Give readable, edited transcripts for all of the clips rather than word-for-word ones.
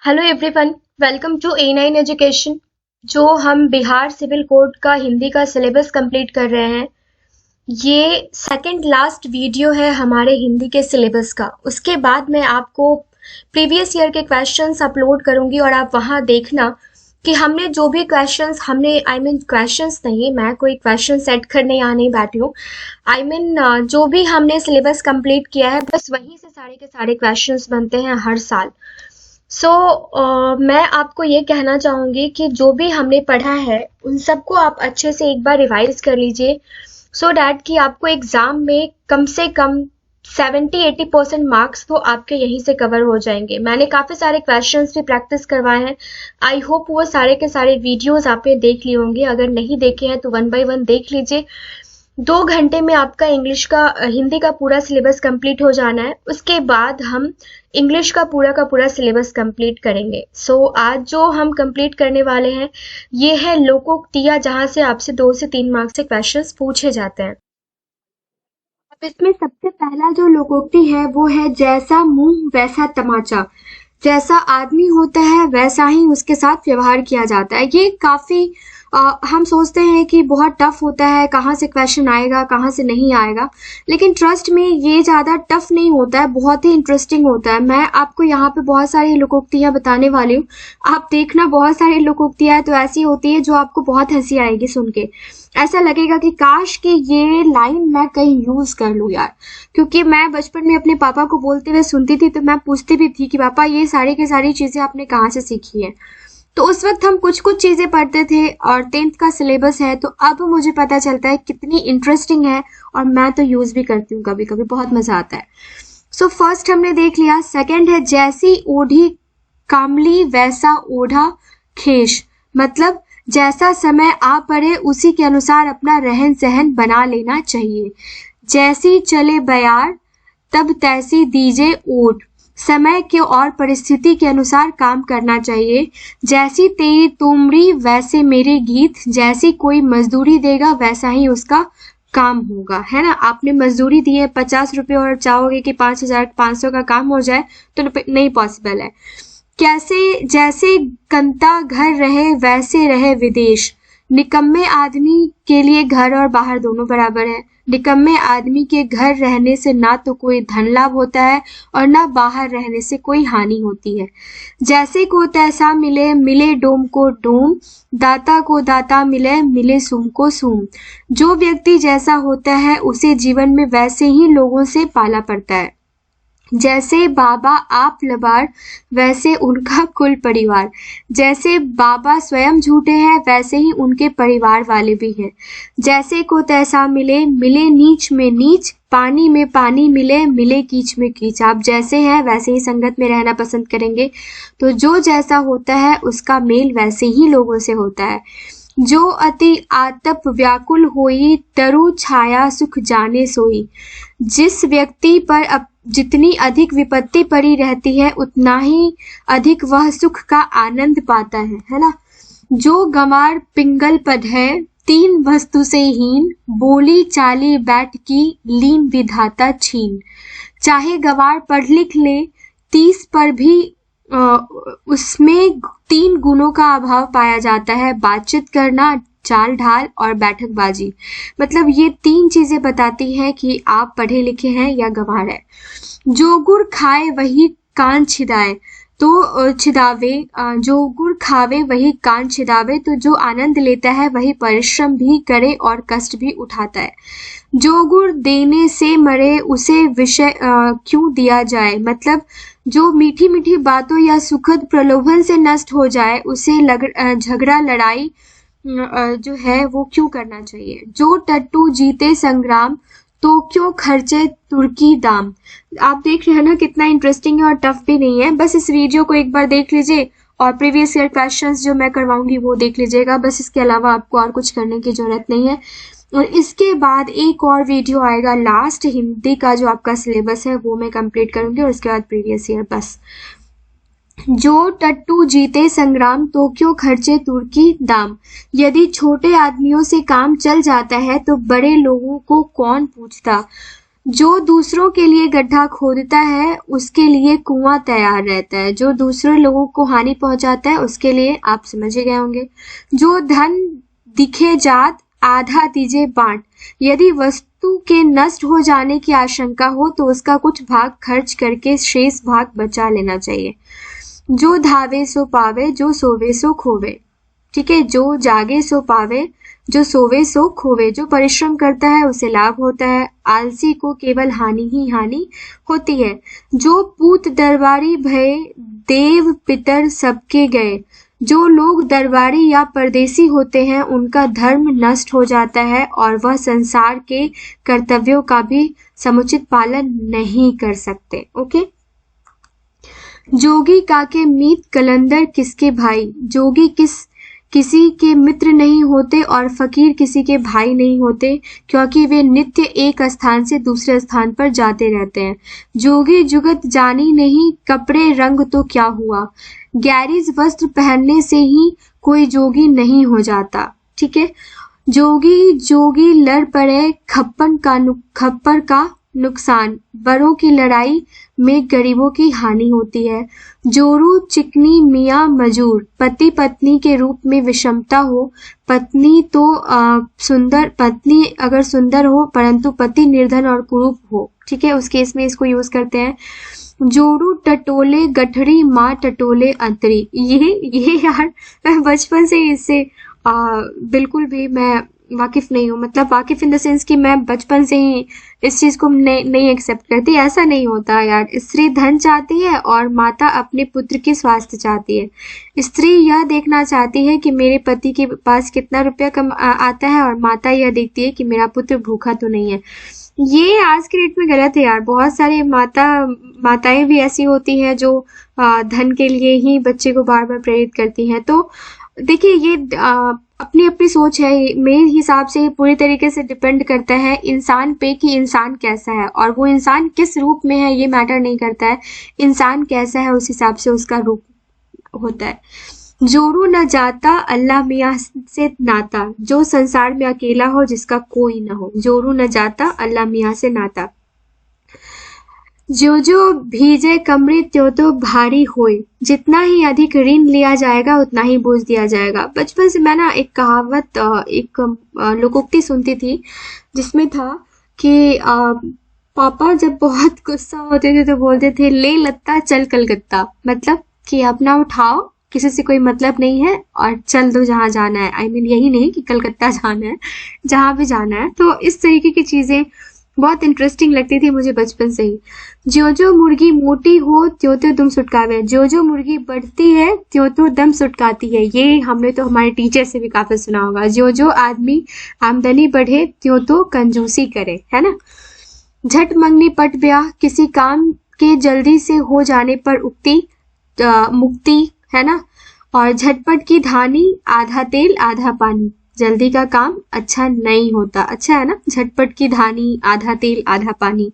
Hello everyone, welcome to A9 education. जो हम Bihar civil code का हिंदी का सिलेबस कंप्लीट कर रहे हैं, ये सेकंड लास्ट वीडियो है हमारे हिंदी के सिलेबस का। उसके बाद मैं आपको प्रीवियस ईयर के क्वेश्चंस अपलोड करूंगी और आप वहां देखना कि हमने जो भी क्वेश्चंस क्वेश्चंस नहीं, मैं कोई क्वेश्चन सेट करने यहाँ नहीं बैठी हूँ। जो भी हमने सिलेबस कंप्लीट किया है, बस वहीं से सारे के सारे क्वेश्चंस बनते हैं हर साल। मैं आपको ये कहना चाहूंगी कि जो भी हमने पढ़ा है उन सबको आप अच्छे से एक बार रिवाइज कर लीजिए, सो डैट कि आपको एग्जाम में कम से कम 70-80% मार्क्स तो आपके यहीं से कवर हो जाएंगे। मैंने काफी सारे क्वेश्चंस भी प्रैक्टिस करवाए हैं। आई होप वो सारे के सारे वीडियोस आपने देख लिए होंगे। अगर नहीं देखे हैं तो 1 बाय 1 देख लीजिए। 2 घंटे में आपका हिंदी का पूरा सिलेबस कंप्लीट हो जाना है। उसके बाद हम इंग्लिश का पूरा सिलेबस कंप्लीट करेंगे। आज जो हम कंप्लीट करने वाले हैं, ये है लोकोक्तियां, जहां से आपसे 2 से 3 मार्क्स से क्वेश्चंस पूछे जाते हैं। अब इसमें सबसे पहला जो लोकोक्ति है वो है जैसा मुंह वैसा तमाचा। जैसा आदमी होता है वैसा ही उसके साथ व्यवहार किया जाता है। ये काफी हम सोचते हैं कि बहुत टफ होता है, कहाँ से क्वेश्चन आएगा कहाँ से नहीं आएगा, लेकिन ट्रस्ट में ये ज्यादा टफ नहीं होता है, बहुत ही इंटरेस्टिंग होता है। मैं आपको यहाँ पे बहुत सारी लोकोक्तियां बताने वाली हूँ। आप देखना, बहुत सारी लोकोक्तियां तो ऐसी होती है जो आपको बहुत हंसी आएगी सुन के। ऐसा लगेगा कि काश कि ये लाइन मैं कहीं यूज कर लूं यार। क्योंकि मैं बचपन में अपने पापा को बोलते हुए सुनती थी, तो मैं पूछती भी थी कि पापा ये सारी की सारी चीजें आपने कहाँ से सीखी है। तो उस वक्त हम कुछ कुछ चीजें पढ़ते थे और 10th का सिलेबस है, तो अब मुझे पता चलता है कितनी इंटरेस्टिंग है और मैं तो यूज भी करती हूँ कभी कभी, बहुत मजा आता है। फर्स्ट हमने देख लिया। सेकंड है जैसी ओढ़ी कामली वैसा ओढ़ा खेश। मतलब जैसा समय आ पड़े उसी के अनुसार अपना रहन सहन बना लेना चाहिए। जैसी चले बयार तब तैसी दीजे ओट। समय के और परिस्थिति के अनुसार काम करना चाहिए। जैसी तेरी तुमरी वैसे मेरे गीत। जैसी कोई मजदूरी देगा वैसा ही उसका काम होगा, है ना। आपने मजदूरी दी है 50 रुपए और चाहोगे कि 5500 का काम हो जाए, तो नहीं पॉसिबल है। कैसे जैसे कंता घर रहे वैसे रहे विदेश। निकम्मे आदमी के लिए घर और बाहर दोनों बराबर है। निकम्मे आदमी के घर रहने से ना तो कोई धन लाभ होता है और ना बाहर रहने से कोई हानि होती है। जैसे को तैसा मिले, मिले डोम को डोम। दाता को दाता मिले, मिले सूम को सूम। जो व्यक्ति जैसा होता है उसे जीवन में वैसे ही लोगों से पाला पड़ता है। जैसे बाबा आप लबाड़ वैसे उनका कुल परिवार। जैसे बाबा स्वयं झूठे हैं वैसे ही उनके परिवार वाले भी हैं। जैसे को तैसा मिले, मिले नीच में नीच। पानी में पानी मिले, मिले कीच में कीच। आप जैसे हैं वैसे ही संगत में रहना पसंद करेंगे, तो जो जैसा होता है उसका मेल वैसे ही लोगों से होता है। जो अति आतप व्याकुल होई, तरु छाया सुख जाने सोई। जिस व्यक्ति पर जितनी अधिक विपत्ति पड़ी रहती है उतना ही अधिक वह सुख का आनंद पाता है ना। जो गंवार पिंगल पद है, 3 वस्तु से हीन। बोली चाली बैठ की, लीन विधाता छीन। चाहे गंवार पढ़ लिख ले 30 पर भी उसमें 3 गुणों का अभाव पाया जाता है। बातचीत करना, चाल ढाल और बैठकबाजी। मतलब ये 3 चीजें बताती हैं कि आप पढ़े लिखे हैं या गंवार है। जो गुड़ खाए वही कान छिदाए, तो छिदावे। जो गुड़ खावे वही कान छिदावे। तो जो आनंद लेता है वही परिश्रम भी करे और कष्ट भी उठाता है। जो गुड़ देने से मरे उसे विषय क्यों दिया जाए। मतलब जो मीठी मीठी बातों या सुखद प्रलोभन से नष्ट हो जाए उसे झगड़ा लड़ाई जो है वो क्यों करना चाहिए। जो टट्टू जीते संग्राम तो क्यों खर्चे तुर्की दाम। आप देख रहे हैं ना कितना इंटरेस्टिंग है और टफ भी नहीं है। बस इस वीडियो को एक बार देख लीजिए और प्रीवियस ईयर क्वेश्चंस जो मैं करवाऊंगी वो देख लीजिएगा। बस इसके अलावा आपको और कुछ करने की जरूरत नहीं है। और इसके बाद एक और वीडियो आएगा लास्ट हिंदी का, जो आपका सिलेबस है वो मैं कंप्लीट करूंगी और उसके बाद प्रीवियस ईयर। बस जो टट्टू जीते संग्राम तो क्यों खर्चे तुर्की दाम। यदि छोटे आदमियों से काम चल जाता है तो बड़े लोगों को कौन पूछता। जो दूसरों के लिए गड्ढा खोदता है उसके लिए कुआं तैयार रहता है। जो दूसरे लोगों को हानि पहुंचाता है उसके लिए, आप समझ ही गए होंगे। जो धन दिखे जात आधा दीजे बांट, यदि वस्तु के नष्ट हो जाने की आशंका हो तो उसका कुछ भाग खर्च करके शेष भाग बचा लेना चाहिए। जो धावे सो पावे, जो सोवे सो खोवे। ठीक है, जो जागे सो पावे, जो सोवे सो खोवे। जो परिश्रम करता है उसे लाभ होता है, आलसी को केवल हानि ही हानि होती है। जो पूत दरबारी भय, देव पितर सबके गए। जो लोग दरबारी या परदेसी होते हैं उनका धर्म नष्ट हो जाता है और वह संसार के कर्तव्यों का भी समुचित पालन नहीं कर सकते। ओके। जोगी काके मीत कलंदर किसके भाई। जोगी किसी के मित्र नहीं होते और फकीर किसी के भाई नहीं होते, क्योंकि वे नित्य एक स्थान से दूसरे स्थान पर जाते रहते हैं। जोगी जुगत जानी नहीं, कपड़े रंग तो क्या हुआ। गैरिज वस्त्र पहनने से ही कोई जोगी नहीं हो जाता। ठीक है। जोगी जोगी लड़ पड़े, खप्पर का नुकसान। बड़ों की लड़ाई में गरीबों की हानि होती है। जोरू चिकनी मियाँ मजूर। पति पत्नी के रूप में विषमता हो। पत्नी अगर सुंदर हो परंतु पति निर्धन और कुरूप हो, ठीक है, उस केस में इसको यूज करते हैं। जोड़ू टटोले गठड़ी, माँ टटोले अंतरी। ये यार मैं बचपन से इससे बिल्कुल भी मैं वाकिफ नहीं हूँ। मतलब वाकिफ इन द सेंस कि मैं बचपन से ही इस चीज को नहीं एक्सेप्ट करती। ऐसा नहीं होता यार। स्त्री धन चाहती है और माता अपने पुत्र की स्वास्थ्य चाहती है। स्त्री यह देखना चाहती है कि मेरे पति के पास कितना रुपया आता है और माता यह देखती है कि मेरा पुत्र भूखा तो नहीं है। ये आज के डेट में गलत है यार। बहुत सारे माताएं भी ऐसी होती हैं जो धन के लिए ही बच्चे को बार बार प्रेरित करती हैं। तो देखिए ये अपनी अपनी सोच है। मेरे हिसाब से पूरी तरीके से डिपेंड करता है इंसान पे कि इंसान कैसा है, और वो इंसान किस रूप में है ये मैटर नहीं करता है। इंसान कैसा है उस हिसाब से उसका रूप होता है। जोड़ू न जाता अल्लाह मियाँ से नाता। जो संसार में अकेला हो जिसका कोई ना हो। जोड़ू न जाता अल्लाह मियाँ से नाता। जो जो भीजे कमरे त्यों तो भारी होए। जितना ही अधिक ऋण लिया जाएगा उतना ही बोझ दिया जाएगा। बचपन से मैं ना एक कहावत, एक लोकोक्ति सुनती थी जिसमें था कि पापा जब बहुत गुस्सा होते थे तो बोलते थे ले लत्ता चल कलकत्ता। मतलब कि अपना उठाओ, किसी से कोई मतलब नहीं है और चल दो जहाँ जाना है। आई मीन यही नहीं कि कलकत्ता जाना है, जहाँ भी जाना है। तो इस तरीके की चीजें बहुत इंटरेस्टिंग लगती थी मुझे बचपन से ही। ज्यो ज्यो मुर्गी मोटी हो त्यों त्यों दम सुटकावे। ज्यो ज्यो मुर्गी बढ़ती है त्यों त्यों दम सुटकाती है। ये हमने तो हमारे टीचर से भी काफी सुना होगा। ज्यो ज्यो आदमी आमदनी बढ़े त्यों तो कंजूसी करे, है ना। झट मंगनी पट ब्याह। किसी काम के जल्दी से हो जाने पर मुक्ति, है ना। और झटपट की धानी, आधा तेल आधा पानी। जल्दी का काम अच्छा नहीं होता। अच्छा है ना। झटपट की धानी, आधा तेल आधा पानी।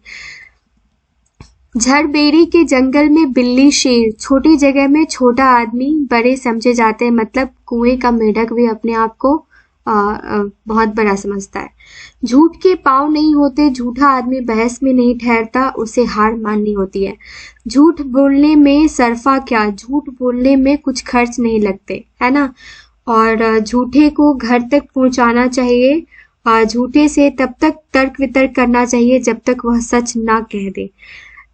झड़बेरी के जंगल में बिल्ली शेर। छोटी जगह में छोटा आदमी बड़े समझे जाते हैं। मतलब कुएं का मेढक भी अपने आप को बहुत बड़ा समझता है। झूठ के पाँव नहीं होते। झूठा आदमी बहस में नहीं ठहरता, उसे हार माननी होती है। झूठ बोलने में सरफा क्या। झूठ बोलने में कुछ खर्च नहीं लगते, है ना। और झूठे को घर तक पहुंचाना चाहिए। झूठे से तब तक तर्क वितर्क करना चाहिए जब तक वह सच ना कह दे।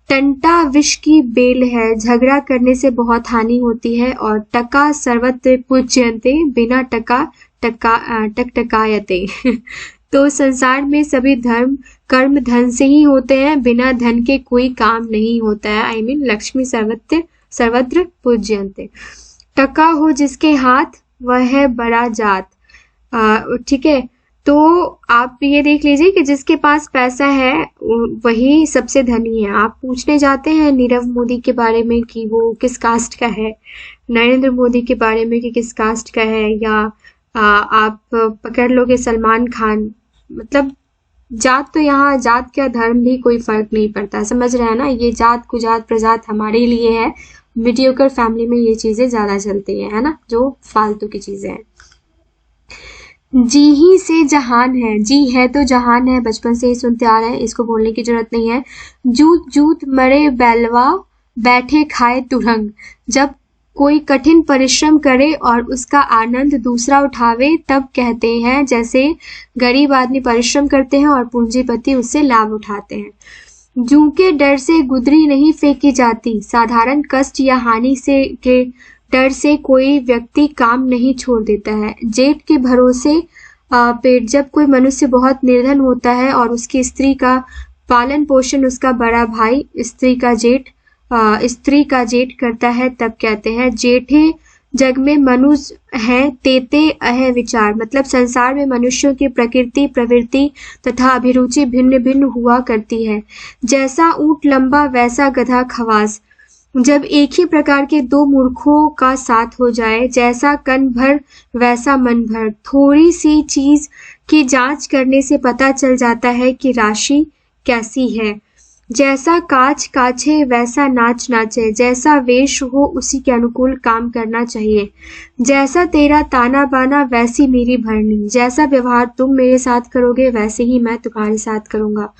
टंटा विष की बेल है। झगड़ा करने से बहुत हानि होती है। और टका सर्वत्र पूज्यन्ते, बिना टका टकटकायते। तो संसार में सभी धर्म कर्म धन से ही होते हैं। बिना धन के कोई काम नहीं होता है। आई मीन लक्ष्मी सर्वत्र पूज्यन्ते। टका हो जिसके हाथ वह है बड़ा जात। ठीक है। तो आप ये देख लीजिए कि जिसके पास पैसा है वही सबसे धनी है। आप पूछने जाते हैं नीरव मोदी के बारे में कि वो किस कास्ट का है, नरेंद्र मोदी के बारे में कि किस कास्ट का है, या आप पकड़ लोगे सलमान खान। मतलब जात तो यहाँ जात क्या धर्म भी कोई फर्क नहीं पड़ता। समझ रहे हैं ना। ये जात कुजात प्रजात हमारे लिए है। मीडियोकर फैमिली में ये चीजें ज्यादा चलती है ना, जो फालतू की चीजें हैं। जी ही से जहान है, जी है तो जहान है, बचपन से ही सुनते आ रहे हैं, इसको बोलने की जरूरत नहीं है। जूत जूत मरे बैलवा, बैठे खाए तुरंग। जब कोई कठिन परिश्रम करे और उसका आनंद दूसरा उठावे तब कहते हैं, जैसे गरीब आदमी परिश्रम करते हैं और पूंजीपति उससे लाभ उठाते हैं। जूं के डर से गुदरी नहीं फेंकी जाती, साधारण कष्ट या हानि से के डर से कोई व्यक्ति काम नहीं छोड़ देता है। जेठ के भरोसे पेट, जब कोई मनुष्य बहुत निर्धन होता है और उसकी स्त्री का पालन पोषण उसका बड़ा भाई स्त्री का जेठ करता है तब कहते हैं, जेठे जग में मनुष्य है तेते अह विचार। मतलब संसार में मनुष्यों की प्रकृति प्रवृत्ति तथा अभिरुचि भिन्न भिन्न हुआ करती है। जैसा ऊंट लंबा वैसा गधा खवास। जब एक ही प्रकार के दो मूर्खों का साथ हो जाए, जैसा कण भर वैसा मन भर। थोड़ी सी चीज की जांच करने से पता चल जाता है कि राशि कैसी है। जैसा काच काछे वैसा नाच नाचे, जैसा वेश हो उसी के अनुकूल काम करना चाहिए। जैसा तेरा ताना बाना वैसी मेरी भरनी। जैसा व्यवहार तुम मेरे साथ करोगे वैसे ही मैं तुम्हारे साथ करूंगा।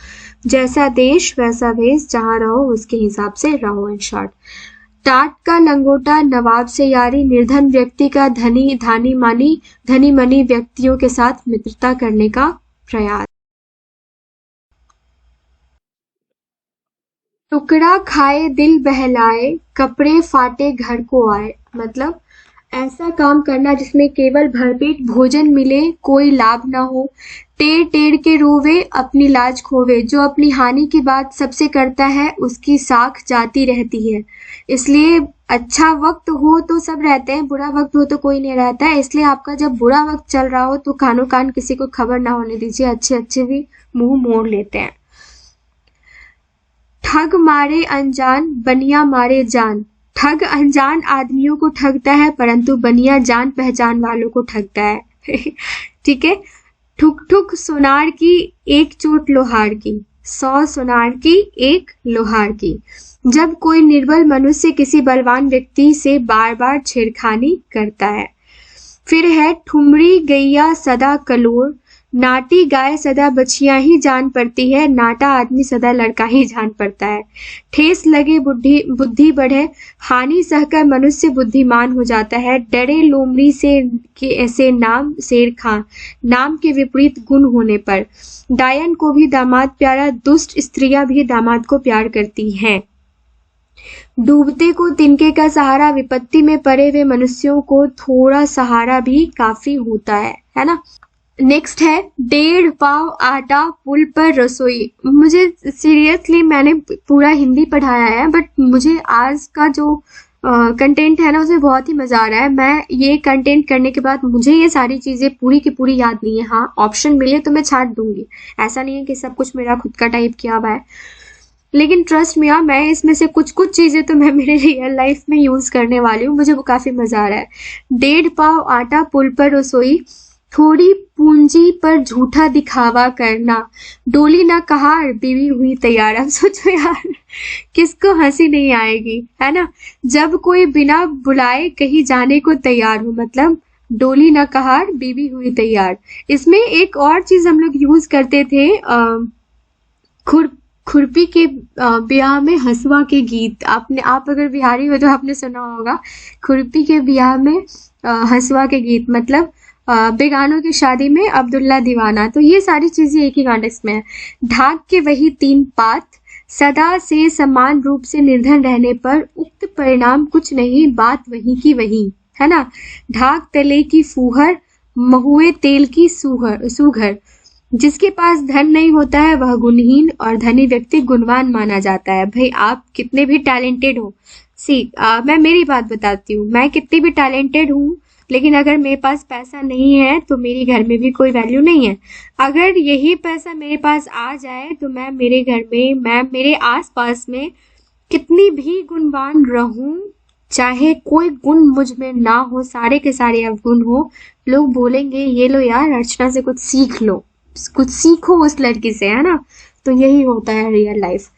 जैसा देश वैसा भेष, जहाँ रहो उसके हिसाब से रहो। इन शॉर्ट, टाट का लंगोटा नवाब से यारी, निर्धन व्यक्ति का धनी मनी व्यक्तियों के साथ मित्रता करने का प्रयास। टुकड़ा खाए दिल बहलाए, कपड़े फाटे घर को आए। मतलब ऐसा काम करना जिसमें केवल भरपेट भोजन मिले, कोई लाभ ना हो। टेढ़ टेढ़ के रोवे अपनी लाज खोवे, जो अपनी हानि की बात सबसे करता है उसकी साख जाती रहती है। इसलिए अच्छा वक्त हो तो सब रहते हैं, बुरा वक्त हो तो कोई नहीं रहता है। इसलिए आपका जब बुरा वक्त चल रहा हो तो कानो कान किसी को खबर ना होने दीजिए, अच्छे अच्छे भी मुंह मोड़ लेते हैं। ठग मारे अनजान, बनिया मारे जान। ठग अनजान आदमियों को ठगता है, परंतु बनिया जान पहचान वालों को ठगता है। ठीक है। ठुक ठुक सुनार की, एक चोट लोहार की। 100 सुनार की, एक लोहार की। जब कोई निर्बल मनुष्य किसी बलवान व्यक्ति से बार बार छेड़खानी करता है। फिर है ठुमरी गैया सदा कलोर, नाटी गाय सदा बछिया ही जान पड़ती है, नाटा आदमी सदा लड़का ही जान पड़ता है। ठेस लगे बुद्धि बढ़े, हानि सहकर मनुष्य बुद्धिमान हो जाता है। डरे लोमड़ी से ऐसे नाम शेर खां, नाम के विपरीत गुण होने पर। डायन को भी दामाद प्यारा, दुष्ट स्त्रियां भी दामाद को प्यार करती हैं। डूबते को तिनके का सहारा, विपत्ति में पड़े हुए मनुष्यों को थोड़ा सहारा भी काफी होता है ना। नेक्स्ट है 1.5 पाव आटा पुल पर रसोई। मुझे सीरियसली मैंने पूरा हिंदी पढ़ाया है, बट मुझे आज का जो कंटेंट है ना उसमें बहुत ही मजा आ रहा है। मैं ये कंटेंट करने के बाद मुझे ये सारी चीजें पूरी की पूरी याद नहीं है। हाँ, ऑप्शन मिले तो मैं छाट दूंगी, ऐसा नहीं है कि सब कुछ मेरा खुद का टाइप किया हुआ है। लेकिन ट्रस्ट में यार, मैं इसमें से कुछ चीजें तो मैं मेरे रियल लाइफ में यूज करने वाली हूँ, मुझे वो काफी मजा आ रहा है। 1.5 पाव आटा पुल पर रसोई, थोड़ी पूंजी पर झूठा दिखावा करना। डोली ना कहार, बीवी हुई तैयार। अब सोचो यार, किसको हंसी नहीं आएगी, है ना। जब कोई बिना बुलाए कहीं जाने को तैयार हो, मतलब डोली ना कहार, बीवी हुई तैयार। इसमें एक और चीज हम लोग यूज करते थे, खुरपी के ब्याह में हंसुआ के गीत। आप अगर बिहारी हो तो आपने सुना होगा, खुरपी के ब्याह में हंसुआ के गीत, मतलब बेगानों की शादी में अब्दुल्ला दीवाना। तो ये सारी चीजें एक ही कॉन्टेक्स्ट में है। ढाक के वही 3 पात, सदा से समान रूप से निर्धन रहने पर उक्त परिणाम कुछ नहीं, बात वही की वही, है ना। ढाक तले की फूहर, महुए तेल की सूघर। जिसके पास धन नहीं होता है वह गुणहीन और धनी व्यक्ति गुणवान माना जाता है। भाई आप कितने भी टैलेंटेड हो, मैं मेरी बात बताती हूँ, मैं कितनी भी टैलेंटेड हूँ, लेकिन अगर मेरे पास पैसा नहीं है तो मेरी घर में भी कोई वैल्यू नहीं है। अगर यही पैसा मेरे पास आ जाए तो मैं मेरे घर में, मैं मेरे आसपास में कितनी भी गुणवान रहूं, चाहे कोई गुण मुझ में ना हो, सारे के सारे अवगुण हो, लोग बोलेंगे ये लो यार अर्चना से कुछ सीख लो, कुछ सीखो उस लड़की से, है ना। तो यही होता है रियल लाइफ।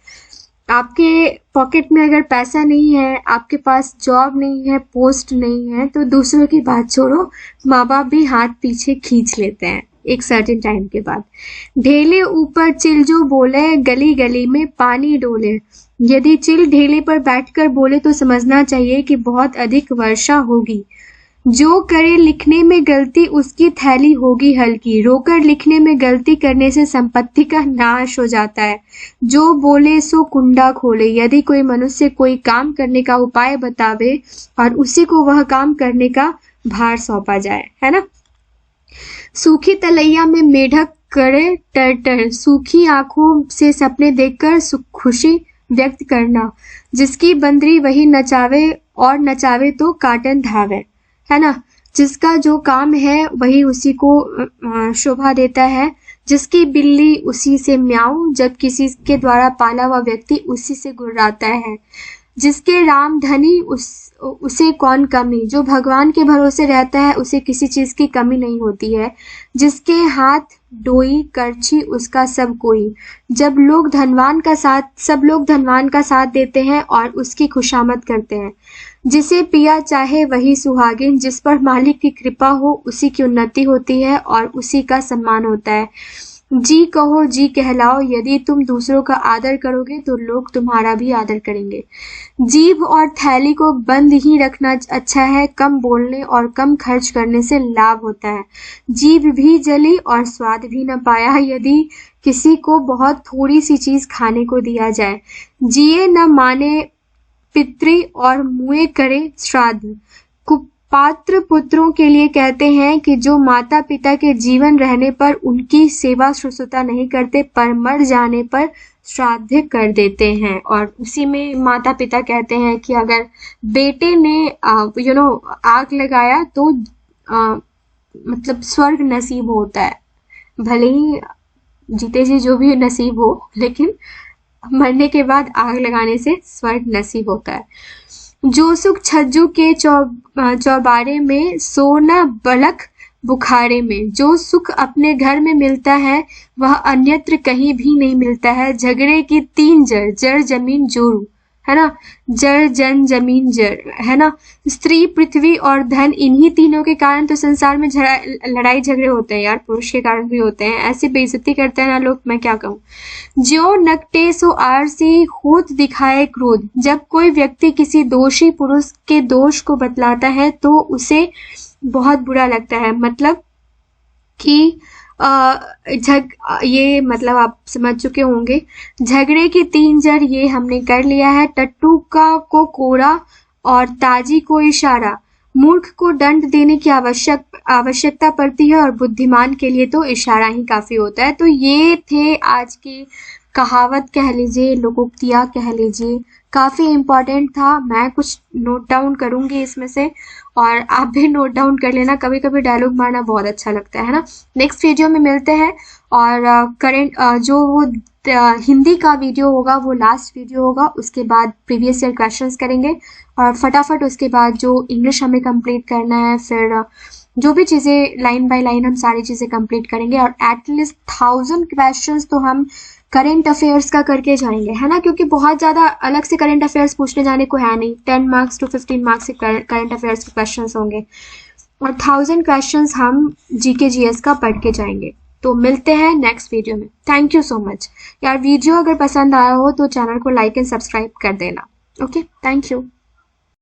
आपके पॉकेट में अगर पैसा नहीं है, आपके पास जॉब नहीं है, पोस्ट नहीं है, तो दूसरों की बात छोड़ो, माँ बाप भी हाथ पीछे खींच लेते हैं एक सर्टेन टाइम के बाद। ढेले ऊपर चिल जो बोले, गली गली में पानी डोले। यदि चिल ढेले पर बैठकर बोले तो समझना चाहिए कि बहुत अधिक वर्षा होगी। जो करे लिखने में गलती उसकी थैली होगी हल्की। रोकर लिखने में गलती करने से संपत्ति का नाश हो जाता है। जो बोले सो कुंडा खोले। यदि कोई मनुष्य कोई काम करने का उपाय बतावे और उसी को वह काम करने का भार सौंपा जाए, है ना। सूखी तलैया में मेढक करे टर। सूखी आंखों से सपने देखकर खुशी व्यक्त करना। जिसकी बंदरी वही नचावे और नचावे तो काटन धावे, है ना। जिसका जो काम है वही उसी को शोभा देता है। जिसकी बिल्ली उसी से म्याऊं। जब किसी के द्वारा पाला हुआ व्यक्ति उसी से गुर्राता है। जिसके राम धनी उसे कौन कमी। जो भगवान के भरोसे रहता है उसे किसी चीज की कमी नहीं होती है। जिसके हाथ डोई करछी उसका सब कोई। सब लोग धनवान का साथ देते हैं और उसकी खुशामद करते हैं। जिसे पिया चाहे वही सुहागिन। जिस पर मालिक की कृपा हो उसी की उन्नति होती है और उसी का सम्मान होता है। जी कहो जी कहलाओ। यदि तुम दूसरों का आदर करोगे तो लोग तुम्हारा भी आदर करेंगे। जीभ और थैली को बंद ही रखना अच्छा है। कम बोलने और कम खर्च करने से लाभ होता है। जीभ भी जली और स्वाद भी न पाया यदि किसी को बहुत थोड़ी सी चीज खाने को दिया जाए। जिए न माने पितृ और मुए करे श्राद्ध। कुपात्र पुत्रों के लिए कहते हैं कि जो माता पिता के जीवन रहने पर उनकी सेवा शुश्रूषा नहीं करते पर मर जाने पर श्राद्ध कर देते हैं। और उसी में माता पिता कहते हैं कि अगर बेटे ने आग लगाया तो मतलब स्वर्ग नसीब होता है। भले ही जीते जी जो भी नसीब हो, लेकिन मरने के बाद आग लगाने से स्वर्ग नसीब होता है। जो सुख छज्जू के चौबारे में, सोना बलख बुखारे में। जो सुख अपने घर में मिलता है वह अन्यत्र कहीं भी नहीं मिलता है। झगड़े की 3 जड़, जड़ जमीन जोरू, है ना। जड़ जन जमीन जड़, है ना। स्त्री पृथ्वी और धन, इन्हीं तीनों के कारण तो संसार में लड़ाई झगड़े होते हैं यार। पुरुष के कारण भी होते हैं। ऐसी बेइज्जती करते हैं ना लोग, मैं क्या कहूँ। ज्यो नकटे सो आरसी होत दिखाए क्रोध। जब कोई व्यक्ति किसी दोषी पुरुष के दोष को बतलाता है तो उसे बहुत बुरा लगता है। मतलब कि ये मतलब आप समझ चुके होंगे। झगड़े की 3 जड़ ये हमने कर लिया है। टट्टू को कोड़ा और ताजी को इशारा। मूर्ख को दंड देने की आवश्यकता पड़ती है और बुद्धिमान के लिए तो इशारा ही काफी होता है। तो ये थे आज की कहावत कह लीजिए, लोकोक्तियाँ कह लीजिए। काफी इम्पोर्टेंट था। मैं कुछ नोट डाउन करूंगी इसमें से और आप भी नोट डाउन कर लेना। कभी कभी डायलॉग मारना बहुत अच्छा लगता है ना। नेक्स्ट वीडियो में मिलते हैं और करंट जो वो हिंदी का वीडियो होगा वो लास्ट वीडियो होगा। उसके बाद प्रीवियस ईयर क्वेश्चंस करेंगे और फटाफट उसके बाद जो इंग्लिश हमें कंप्लीट करना है, फिर जो भी चीज़ें लाइन बाय लाइन हम सारी चीज़ें कंप्लीट करेंगे और एटलीस्ट 1000 क्वेश्चंस तो हम करंट अफेयर्स का करके जाएंगे, है ना। क्योंकि बहुत ज़्यादा अलग से करंट अफेयर्स पूछने जाने को है नहीं। 10 मार्क्स टू 15 मार्क्स के करंट अफेयर्स के क्वेश्चंस होंगे और 1000 क्वेश्चंस हम जीके जीएस का पढ़ के जाएंगे। तो मिलते हैं नेक्स्ट वीडियो में। थैंक यू सो मच यार। वीडियो अगर पसंद आया हो तो चैनल को लाइक एंड सब्सक्राइब कर देना। Okay, thank you.